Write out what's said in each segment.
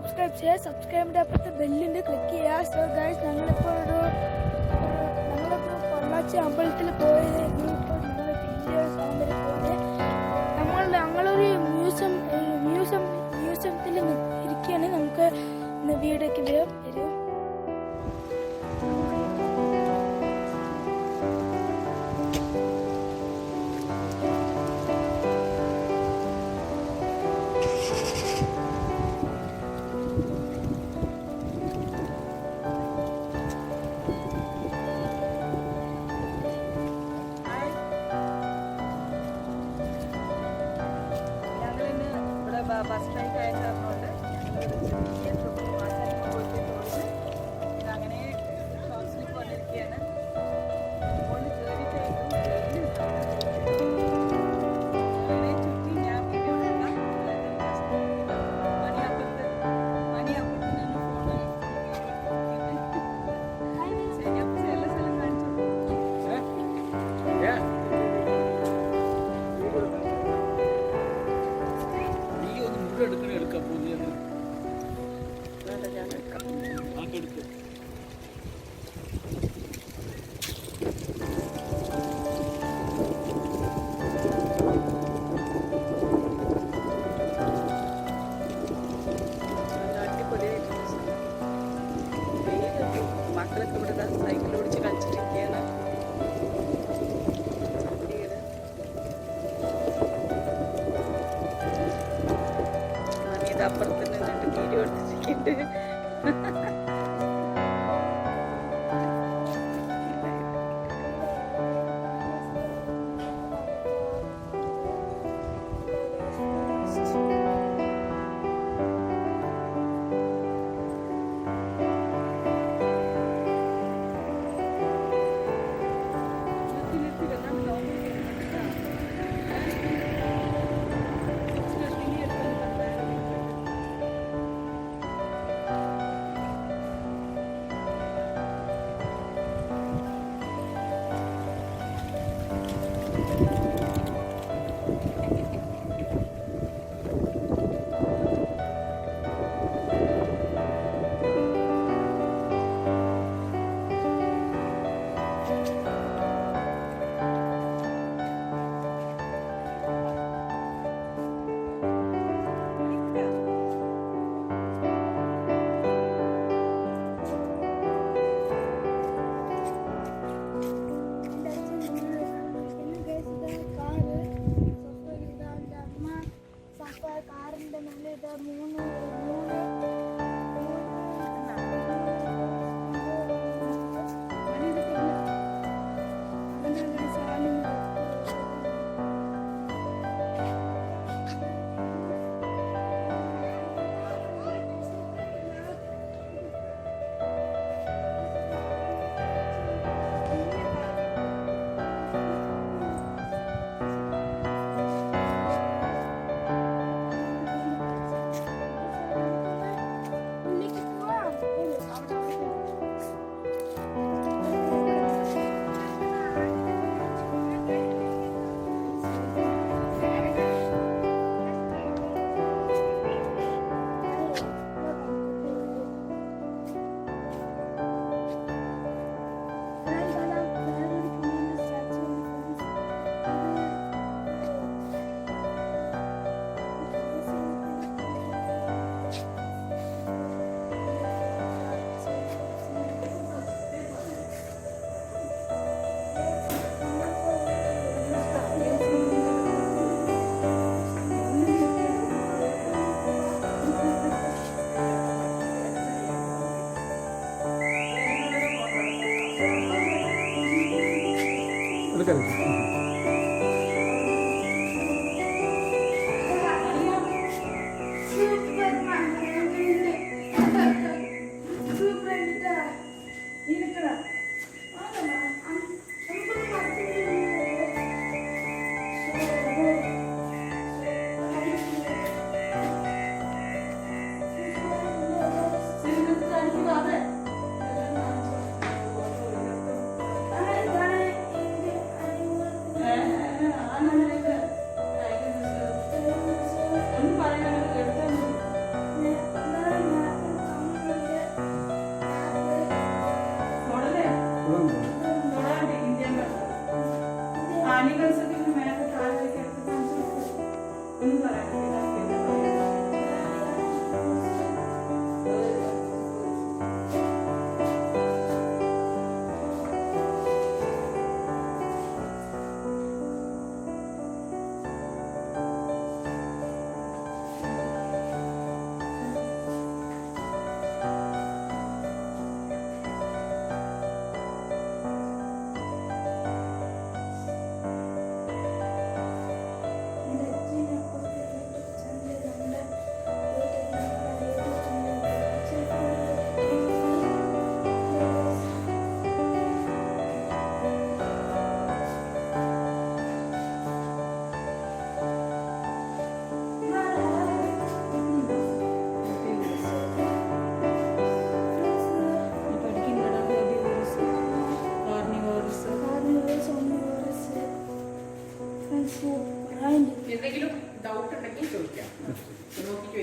Subscribe ചെയ്യുക. സബ്സ്ക്രൈബിൻ്റെ അപ്പുറത്ത് ബെല്ലിൻ്റെ click ചെയ്യുക. സോ ഗൈസ് ഞങ്ങളിപ്പോൾ പൊള്ളാച്ചി അമ്പലത്തിൽ പോയിരുന്നു. ഇപ്പോൾ ഞങ്ങൾ വലിയ സൗന്ദര്യം പോലെ ഞങ്ങളൊരു മ്യൂസിയത്തിൽ ഇരിക്കുകയാണ്. നമുക്ക് വീടൊക്കെ വരും. ബസ് സ്ട്രൈക്ക് ആയ കാരണമുണ്ട് അങ്ങനെ ഷോപ്സിലേക്ക് വന്നിരിക്കുകയാണ്. ഫോണിൽ കയറിയിട്ടായിട്ടും അങ്ങനെ ചുറ്റി ഞാൻ വീഡിയോ എടുക്കാം. മണിയപ്പുറത്ത് നിന്ന് ഫോണ് ശരിയപ്പം എല്ലാ സ്ഥലം കാണിച്ചു. എടുക്കാം പുതിയ ഞാൻ എടുക്കാം. മക്കളൊക്കെ ഇവിടെ സൈക്കിൾ ഓടിച്ച് കളിച്ചിട്ടിരിക്കുകയാണ്. അപ്പുറത്ത് നിന്നിട്ട് വീഡിയോ എടുത്തിരിക്കുന്നുണ്ട്. കാറിൻ്റെ നല്ല ഇത് മൂന്ന്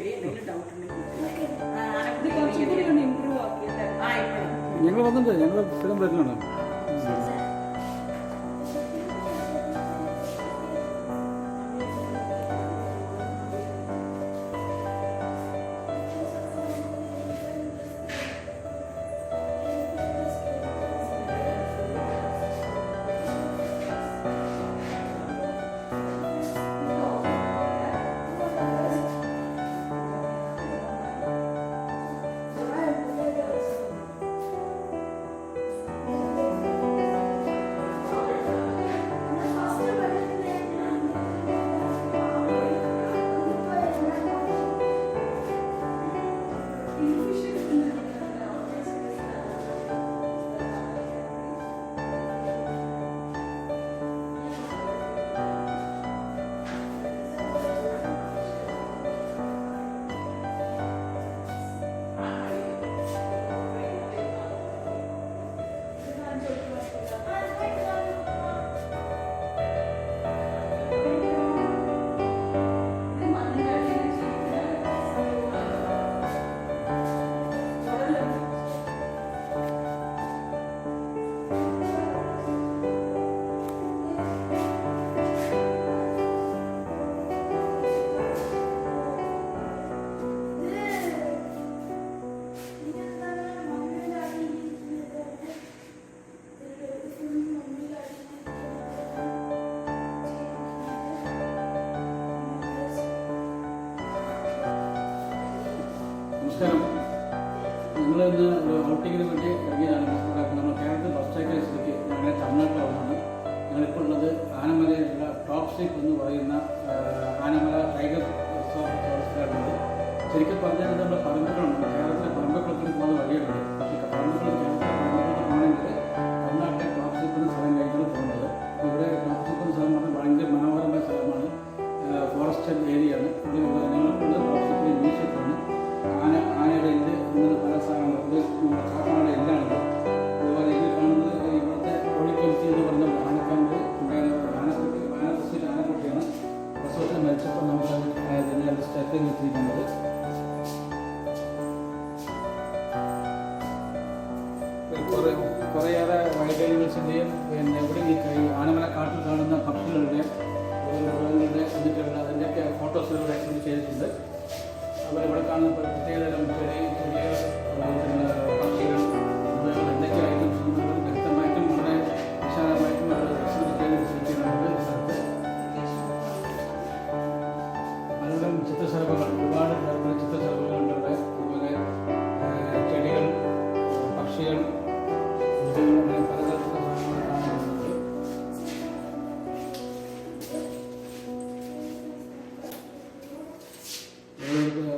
വരി എന്തെങ്കിലും ഡൗട്ട് ഉണ്ടെങ്കിൽ ഇത് കുറച്ചും കൂടി ഒന്ന് ഇമ്പ്രൂവ് ആക്കിയല്ലേ ഞങ്ങൾ വന്നിട്ട് ഞങ്ങൾ സ്ഥിരം വരുന്നുണ്ട്. നമസ്കാരം. ഞങ്ങളിന്ന് ഒരു ഔട്ടിങ്ങിന് വേണ്ടി ഇറങ്ങിയതാണ്. നമ്മൾ കേരളത്തിൽ ബസ് സ്റ്റേക്കിലെ സ്ഥിതിക്ക് ഞങ്ങൾ തമിഴ്നാട്ടിലാണ്. ഞങ്ങളിപ്പോൾ ഉള്ളത് ആനമലയിലുള്ള ടോപ്പ് സ്ലീപ്പ് എന്ന് പറയുന്ന ആനമല ടൈഗർ റിസോർട്ടിലാണ്. ശരിക്കും പറഞ്ഞാൽ നമ്മൾ പറമ്പുകളുണ്ട്. കേരളത്തിലെ പറമ്പുകളത്തിന് പോകുന്ന വഴിയുണ്ട്. പക്ഷേ കേരളത്തിൽ പോകണമെങ്കിൽ തമിഴ്നാട്ടിലെ ടോപ്പ് സ്ലീപ്പ് എന്ന സ്ഥലം കഴിഞ്ഞാണ് പോകുന്നത്. ഇവിടെ ടോപ്പ് സ്ലീപ്പ് എന്ന സ്ഥലം പറഞ്ഞാൽ ഭയങ്കര മനോഹരമായ സ്ഥലമാണ്. ഫോറസ്റ്റ് ഏരിയയാണ്. ഞങ്ങൾക്കുള്ള ടോപ്പ് സ്ലീപ്പിലെ മ്യൂസിയമാണ്. ആനയുടെ ഇത് ഇങ്ങനെ പല സാധനങ്ങളുണ്ട്. നമ്മുടെ കാപ്പാടെ എല്ലാമുണ്ട്. അതുപോലെ ഇത് കാണുന്നത് ഇവിടുത്തെ കോഴിക്കൊലുത്തി എന്ന് പറഞ്ഞ ആനക്കാണ്ട് ആനക്കുട്ടിയാണ്. പ്രസവത്തിൽ മരിച്ചപ്പോൾ നമുക്ക് അതിൻ്റെ സ്റ്റെപ്പിൽ എത്തിയിരിക്കുന്നത്. കുറേയേറെ വൈൽഡ് ആനിമൽസിൻ്റെയും പിന്നെ ഇവിടെ ഈ ആനമല കാട്ടിൽ കാണുന്ന പക്ഷികളുടെയും മൃഗങ്ങളുടെ എന്നിട്ടുള്ള അതിൻ്റെയൊക്കെ ഫോട്ടോസിലൂടെ ചെയ്തിട്ടുണ്ട്. അതുപോലെ ഇവിടെ കാണുന്ന പ്രത്യേകതരം ചെടികൾ പക്ഷികൾ മൃഗങ്ങൾ എന്തൊക്കെ ഐറ്റംസ് വ്യക്തമായിട്ടും വളരെ വിശാലമായിട്ടും എക്സിബിറ്റ് ചെയ്ത് വെച്ചിരിക്കുന്നുണ്ട്. ഈ സ്ഥലത്ത് പലതരം ചിത്രശലഭങ്ങൾ, ഒരുപാട് തരത്തിലുള്ള ചിത്രശലഭങ്ങളുണ്ട് ഇവിടെ. അതുപോലെ ചെടികൾ, പക്ഷികൾ, മൃഗങ്ങൾ, അങ്ങനെ പലതരത്തിലുള്ള സാധനങ്ങൾ കാണുന്നുണ്ട്.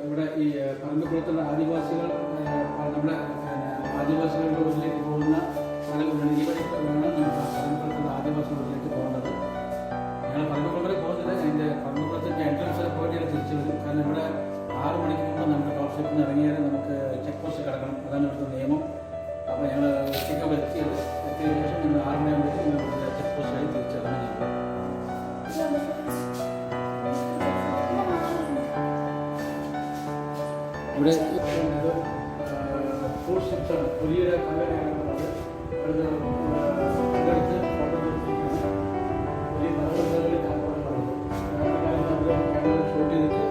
ഇവിടെ ഈ പറമ്പിക്കുളത്തുള്ള ആദിവാസികൾ നമ്മുടെ ആദിവാസികളുടെ വീട്ടിലേക്ക് പോകുന്ന സ്ഥലങ്ങളുണ്ട്. ഈ വഴി വേണം നമുക്ക് പറമ്പിക്കുളത്തുള്ള ആദിവാസികളുടെ വീട്ടിലേക്ക് പോകേണ്ടത്. ഞങ്ങൾ പറമ്പിക്കുളം വരെ പോകുന്നില്ല. അതിൻ്റെ പറമ്പിക്കുളത്തിൻ്റെ എൻട്രൻസ് വരെ പോയിട്ട് ഞങ്ങൾ തിരിച്ചു വരും. കാരണം ഇവിടെ 6 മണിക്ക് മുമ്പ് നമ്മുടെ ടോപ്പ് സ്റ്റേപ്പിൽ നിന്ന് ഇറങ്ങിയാൽ നമുക്ക് ചെക്ക് പോസ്റ്റ് കിടക്കണം. അതാണ് ഇവിടുത്തെ നിയമം. അപ്പോൾ ഞങ്ങൾ എത്തിയതിന് ശേഷം ഞങ്ങൾ 6 മണിയാകുമ്പോഴേക്കും ഞങ്ങൾ ചെക്ക് പോസ്റ്റ് വഴി തിരിച്ചിറങ്ങി. ഇവിടെ ഫ്രൂട്ട് ഷിപ്സാണ്. പുലിയുടെ കാലഘട്ടമാണത്. അടുത്ത് ഫോട്ടോ എടുത്തിരിക്കുകയാണ്. പുലി പലതരത്തിൽ കാലഘട്ടമാണത്. ക്യാമറ ഷൂട്ട് ചെയ്തിട്ട്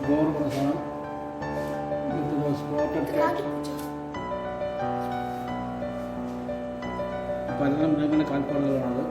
ഗോർ പ്രസാദം, സ്പോട്ടഡ് ക്യാറ്റ്, പലതരം മൃഗങ്ങളുടെ കാൽപ്പാടുകളാണത്.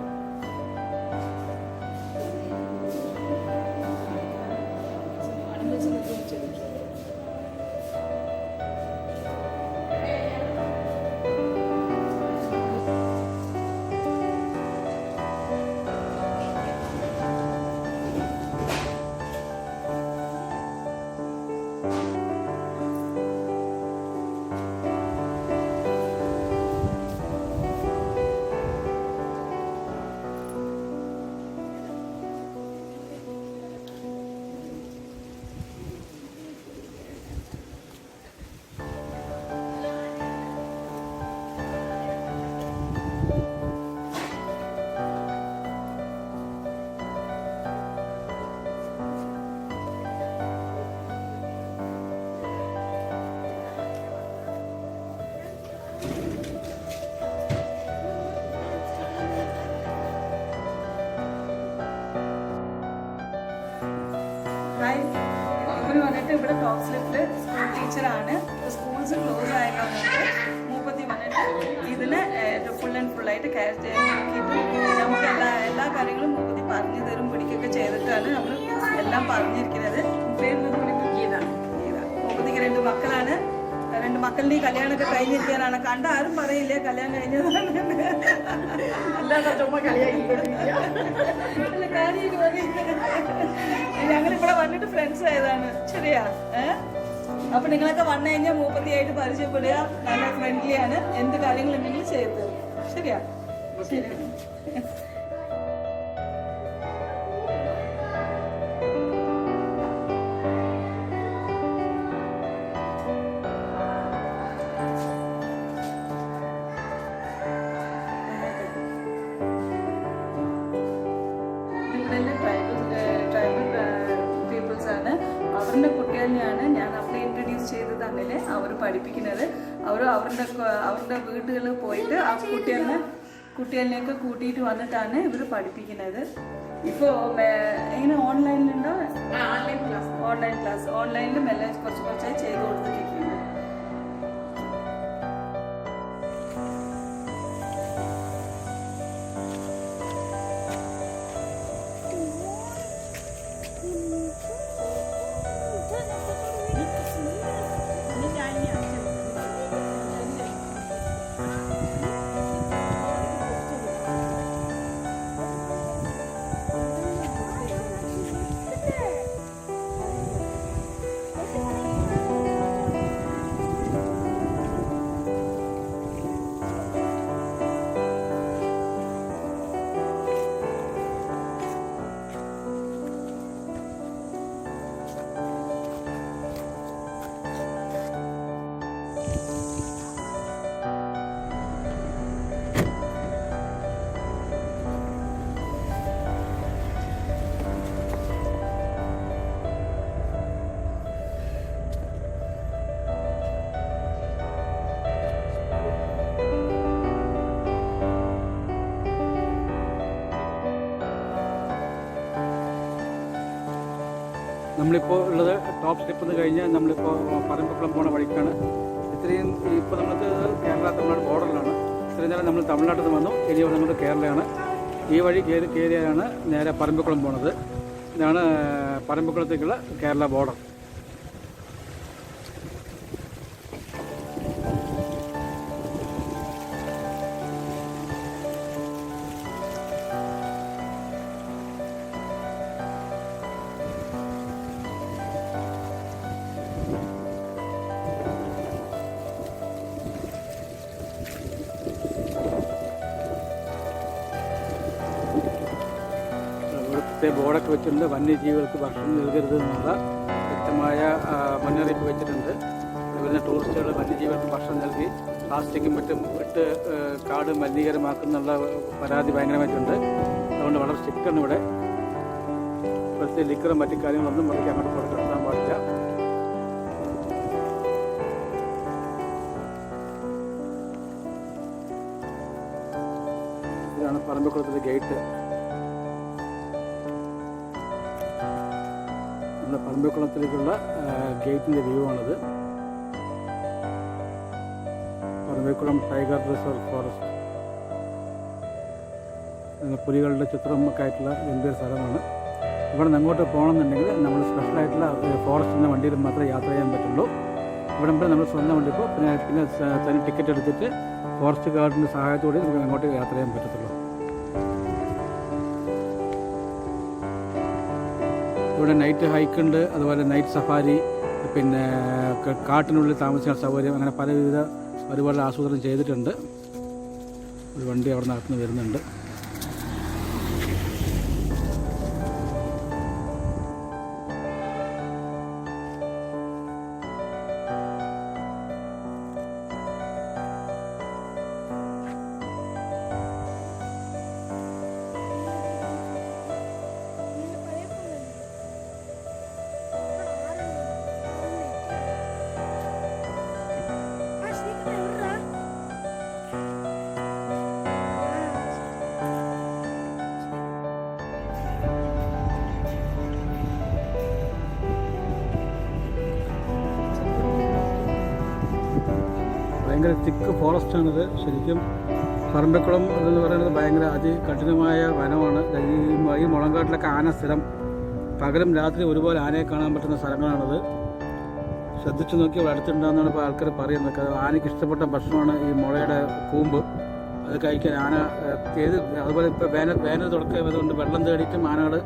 ഇവിടെ ടോപ്പ് സ്ലിപ്പില് സ്കൂൾ ടീച്ചറാണ്. സ്കൂൾസ് ക്ലോസ് ആയതുകൊണ്ട് മൂപ്പത്തി വന്നിട്ട് ഇതിനെ ഫുൾ ആൻഡ് ഫുള്ളായിട്ട് കെയർ നോക്കിയിട്ട് നമുക്ക് എല്ലാ കാര്യങ്ങളും മൂപ്പത്തി പറഞ്ഞു തരും, പിടിക്കുകയൊക്കെ ചെയ്തിട്ടാണ് നമ്മൾ എല്ലാം പറഞ്ഞിരിക്കുന്നത്. മൂപ്പത്തിക്ക് 2 മക്കളാണ്. 2 മക്കളുടെ കല്യാണമൊക്കെ കഴിഞ്ഞിരിക്കാനാണ്. കണ്ട ആരും പറയില്ലേ കല്യാണം കഴിഞ്ഞതാണ്. ഞങ്ങളിവിടെ വന്നിട്ട് ഫ്രണ്ട്സ് ആയതാണ്. ശരിയാ? അപ്പൊ നിങ്ങളൊക്കെ വന്നു കഴിഞ്ഞാൽ മൂപ്പത്തിയായിട്ട് പരിചയപ്പെടുക. നല്ല ഫ്രണ്ട്ലി ആണ്. എന്ത് കാര്യങ്ങളുണ്ടെങ്കിലും ചെയ്ത് തരും. ശരിയാ? ശരി. അവരുടെ കുട്ടികളെയാണ് ഞാൻ അവിടെ ഇൻട്രൊഡ്യൂസ് ചെയ്തത്. അങ്ങനെ അവർ പഠിപ്പിക്കുന്നത് അവരുടെ വീടുകളിൽ പോയിട്ട് ആ കുട്ടികളിലേക്ക് കൂട്ടിയിട്ട് വന്നിട്ടാണ് ഇവർ പഠിപ്പിക്കുന്നത്. ഇപ്പോൾ എങ്ങനെ ഓൺലൈനിലുണ്ടോ? ഓൺലൈൻ ക്ലാസ് ഓൺലൈനിലും എല്ലാം കുറച്ചായി ചെയ്ത് കൊടുത്തിരിക്കുന്നത്. നമ്മളിപ്പോൾ ഉള്ളത് ടോപ്പ് സ്റ്റെപ്പ് എന്ന് കഴിഞ്ഞാൽ നമ്മളിപ്പോൾ പറമ്പക്കുളം പോണ വഴിക്കാണ്. ഇത്രയും ഇപ്പോൾ നമുക്ക് കേരള തമിഴ്നാട് ബോർഡറിലാണ്. ഇത്രയും നേരം നമ്മൾ തമിഴ്നാട്ടിൽ നിന്ന് വന്നു. ഇനി നമ്മൾ കേരളയാണ്. ഈ വഴി കയറിയാണ് നേരെ പറമ്പക്കുളം പോണത്. ഇതാണ് പറമ്പക്കുളത്തേക്കുള്ള കേരള ബോർഡർ. ബോർഡൊക്കെ വെച്ചിട്ടുണ്ട്. വന്യജീവികൾക്ക് ഭക്ഷണം നൽകരുത് എന്നുള്ള വ്യക്തമായ മുന്നറിയിപ്പ് വെച്ചിട്ടുണ്ട്. വരുന്ന ടൂറിസ്റ്റുകൾ വന്യജീവികൾക്ക് ഭക്ഷണം നൽകി പ്ലാസ്റ്റിക്കും മറ്റും ഇട്ട് കാട് മലിനീകരമാക്കുന്നുള്ള പരാതി ഭയങ്കരമായിട്ടുണ്ട്. അതുകൊണ്ട് വളരെ സ്ട്രിക്റ്റാണ് ഇവിടെ. ഇപ്പോഴത്തെ ലിക്കറും മറ്റു കാര്യങ്ങളൊന്നും ഇവിടേക്ക് അങ്ങോട്ട് കൊടുക്കാൻ പാടില്ല. ഇതാണ് പറമ്പക്കുളത്തിലെ ഗേറ്റ്. നമ്മുടെ പറമ്പക്കുളത്തിലേക്കുള്ള ഗേറ്റിൻ്റെ വ്യൂ ആണിത്. പറമ്പക്കുളം ടൈഗർ റിസർവ് ഫോറസ്റ്റ്. പുലികളുടെ ചിത്രമൊക്കെ ആയിട്ടുള്ള ഗംഭീര സ്ഥലമാണ്. ഇവിടെ നിന്ന് അങ്ങോട്ട് പോകണമെന്നുണ്ടെങ്കിൽ നമ്മൾ സ്പെഷ്യലായിട്ടുള്ള ഫോറസ്റ്റിൻ്റെ വണ്ടിയിൽ മാത്രമേ യാത്ര ചെയ്യാൻ പറ്റുള്ളൂ. ഇവിടെ നമ്മൾ സ്വന്തം വണ്ടി ഇപ്പോൾ പിന്നെ തന്നെ ടിക്കറ്റ് എടുത്തിട്ട് ഫോറസ്റ്റ് ഗാർഡിൻ്റെ സഹായത്തോടെ നമുക്ക് അങ്ങോട്ട് യാത്ര ചെയ്യാൻ പറ്റത്തുള്ളൂ. ഇവിടെ നൈറ്റ് ഹൈക്ക് ഉണ്ട്, അതുപോലെ നൈറ്റ് സഫാരി, പിന്നെ കാട്ടിനുള്ളിൽ താമസിക്കാൻ സൗകര്യം, അങ്ങനെ പലവിധ പരിപാടികൾ ആസൂത്രണം ചെയ്തിട്ടുണ്ട്. ഒരു വണ്ടി അവിടെ നടന്നു വരുന്നുണ്ട്. ഭയങ്കര തിക്ക് ഫോറസ്റ്റാണിത്. ശരിക്കും പറമ്പിക്കുളം എന്ന് പറയുന്നത് ഭയങ്കര അതികഠിനമായ വനമാണ്. ഈ മുളങ്കാട്ടിലൊക്കെ ആന സ്ഥിരം പകലും രാത്രി ഒരുപോലെ ആനയെ കാണാൻ പറ്റുന്ന സ്ഥലങ്ങളാണിത്. ശ്രദ്ധിച്ചു നോക്കി ഇവിടെ അടുത്തുണ്ടാകുന്നതാണ് ഇപ്പോൾ ആൾക്കാർ പറയുന്നത്. ആനയ്ക്ക് ഇഷ്ടപ്പെട്ട ഭക്ഷണമാണ് ഈ മുളയുടെ കൂമ്പ്. അത് കഴിക്കാൻ ആന അതുപോലെ ഇപ്പോൾ വേനൽ തുടക്കമായതുകൊണ്ട് വെള്ളം തേടിയിട്ടും ആനകൾ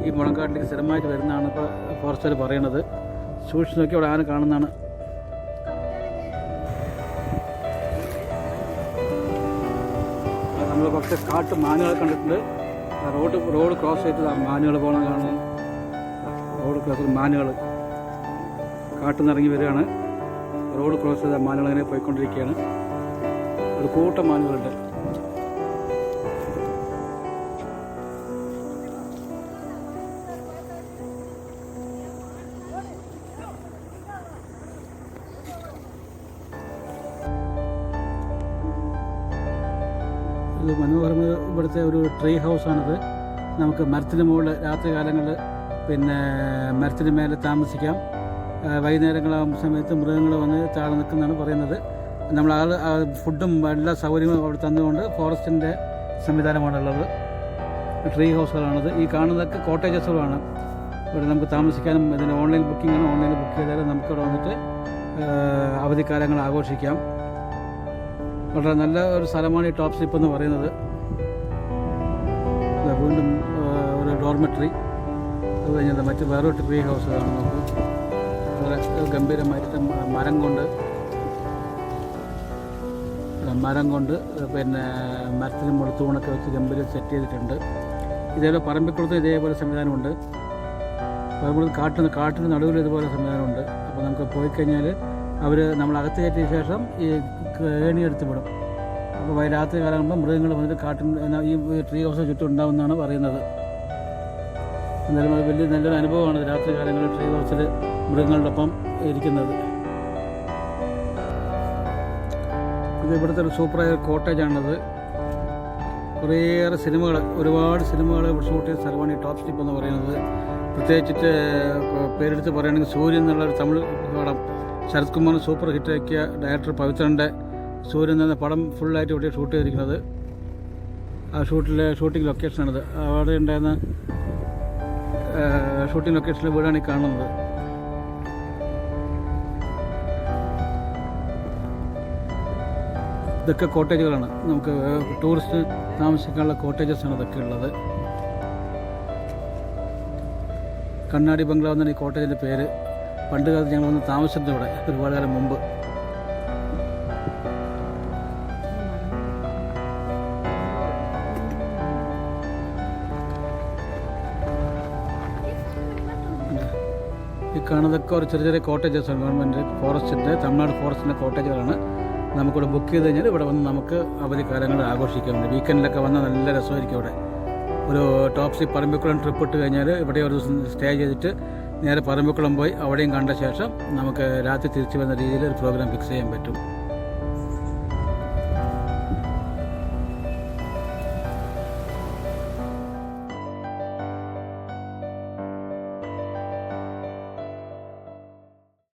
ഈ മുളങ്കാട്ടിലേക്ക് സ്ഥിരമായിട്ട് വരുന്നതാണ് ഇപ്പോൾ ഫോറസ്റ്റുകാർ പറയുന്നത്. സൂക്ഷിച്ച് നോക്കി അവിടെ ആന കാണുന്നതാണ്. നമ്മൾ കുറച്ച് കാട്ട് മാനുകളെ കണ്ടിട്ടുണ്ട്. റോഡ് ക്രോസ് ചെയ്തിട്ട് മാനുകൾ പോകണം കാണുന്നു. റോഡ് ക്രോസ് ചെയ്ത് മാനുകൾ കാട്ടിൽ നിന്ന് ഇറങ്ങി വരികയാണ്. റോഡ് ക്രോസ് ചെയ്ത മാനുകൾ അങ്ങനെ പോയിക്കൊണ്ടിരിക്കുകയാണ്. ഒരു കൂട്ടം മാനുകളുണ്ട്. ഇത് മനോഹരമായ ഇവിടുത്തെ ഒരു ട്രീ ഹൗസാണിത്. നമുക്ക് മരത്തിന് മുകളിൽ രാത്രി കാലങ്ങളിൽ പിന്നെ മരത്തിന് മേലെ താമസിക്കാം. വൈകുന്നേരങ്ങളാകുന്ന സമയത്ത് മൃഗങ്ങൾ വന്ന് താഴെ നിൽക്കുന്നതാണ് പറയുന്നത്. നമ്മൾ ഫുഡും എല്ലാ സൗകര്യങ്ങളും അവിടെ തന്നുകൊണ്ട് ഫോറസ്റ്റിൻ്റെ സംവിധാനമാണുള്ളത്. ട്രീ ഹൗസുകളാണിത്. ഈ കാണുന്നതൊക്കെ കോട്ടേജസുകളാണ്. ഇവിടെ നമുക്ക് താമസിക്കാനും ഇതിന് ഓൺലൈൻ ബുക്കിംഗാണ്. ഓൺലൈനിൽ ബുക്ക് ചെയ്താൽ നമുക്കിവിടെ വന്നിട്ട് അവധിക്കാലങ്ങൾ ആഘോഷിക്കാം. വളരെ നല്ല ഒരു സ്ഥലമാണ് ഈ ടോപ്പ് സ്ലിപ്പ് എന്ന് പറയുന്നത്. വീണ്ടും ഒരു ഡോർമെട്രി, അത് കഴിഞ്ഞാൽ മറ്റ് വേറൊരു ട്രീ ഹൗസുകളാണ്. നോക്കൂ, വളരെ ഗംഭീരമായിട്ട് മരം കൊണ്ട് പിന്നെ മരത്തിന് മുകളിൽ തൂണൊക്കെ വെച്ച് ഗംഭീരം സെറ്റ് ചെയ്തിട്ടുണ്ട്. ഇതേപോലെ പറമ്പിക്കുളത്ത് ഇതേപോലെ സംവിധാനമുണ്ട്. പറമ്പിക്കുളത്ത് കാട്ടിന് നടുവിൽ ഇതുപോലെ സംവിധാനമുണ്ട്. അപ്പോൾ നമുക്ക് പോയി കഴിഞ്ഞാൽ നമ്മൾ അകത്ത് കയറ്റിയ ശേഷം ഈ ഏണി എടുത്ത് വിടും. അപ്പോൾ രാത്രി കാലമാകുമ്പോൾ മൃഗങ്ങൾ വന്നിട്ട് ഈ ട്രീ ഹൗസ് ചുറ്റും ഉണ്ടാവുമെന്നാണ് പറയുന്നത്. എന്തായാലും അത് നല്ലൊരു അനുഭവമാണ് രാത്രി കാലങ്ങളിൽ ട്രീ ഹൗസിൽ മൃഗങ്ങളുടെ ഒപ്പം ഇരിക്കുന്നത്. ഇത് ഇവിടുത്തെ ഒരു സൂപ്പറായ കോട്ടേജാണത്. കുറേയേറെ ഒരുപാട് സിനിമകൾ ഷൂട്ട് ചെയ്ത സ്ഥലമാണ് ഈ ടോപ്പ് സ്ലിപ്പ് എന്ന് പറയുന്നത്. പ്രത്യേകിച്ചിട്ട് പേരെടുത്ത് പറയുകയാണെങ്കിൽ സൂര്യൻ എന്നുള്ളൊരു തമിഴ് പടം ശരത് കുമാറിന് സൂപ്പർ ഹിറ്റാക്കിയ ഡയറക്ടർ പവിത്രൻ്റെ സൂര്യൻ എന്ന പടം ഫുള്ളായിട്ട് ഇവിടെ ഷൂട്ട് ചെയ്തിരിക്കുന്നത്. ആ ഷൂട്ടിംഗ് ലൊക്കേഷനാണിത്. അവിടെ ഉണ്ടായിരുന്ന ഷൂട്ടിംഗ് ലൊക്കേഷനിലെ വീടാണ് ഈ കാണുന്നത്. ഇതൊക്കെ കോട്ടേജുകളാണ്. നമുക്ക് ടൂറിസ്റ്റ് താമസിക്കാനുള്ള കോട്ടേജസാണ് ഇതൊക്കെ ഉള്ളത്. കണ്ണാടി ബംഗ്ലാവ് എന്നാണ് ഈ കോട്ടേജിൻ്റെ പേര്. പണ്ട് കാലത്ത് ഞങ്ങൾ വന്ന് താമസിച്ചിട്ടുണ്ട് ഇവിടെ ഒരുപാട് കാലം മുമ്പ്. ഈ കാണുന്നതൊക്കെ ഒരു ചെറിയ കോട്ടേജസാണ്. ഗവൺമെൻറ് ഫോറസ്റ്റിൻ്റെ തമിഴ്നാട് ഫോറസ്റ്റിൻ്റെ കോട്ടേജുകളാണ്. നമുക്കിവിടെ ബുക്ക് ചെയ്ത് കഴിഞ്ഞാൽ ഇവിടെ വന്ന് നമുക്ക് അവധിക്കാലങ്ങൾ ആഘോഷിക്കാം. വീക്കെൻഡിലൊക്കെ വന്നാൽ നല്ല രസമായിരിക്കും. ഇവിടെ ഒരു ടോപ്പ് സ്ലിപ്പ് പറമ്പിക്കുളം ട്രിപ്പ് ഇട്ട് കഴിഞ്ഞാൽ ഇവിടെ ഒരു ദിവസം സ്റ്റേ ചെയ്തിട്ട് നേരെ പറമ്പിക്കുളം പോയി അവിടെയും കണ്ട ശേഷം നമുക്ക് രാത്രി തിരിച്ചു വരുന്ന രീതിയിൽ ഒരു പ്രോഗ്രാം ഫിക്സ് ചെയ്യാൻ പറ്റും.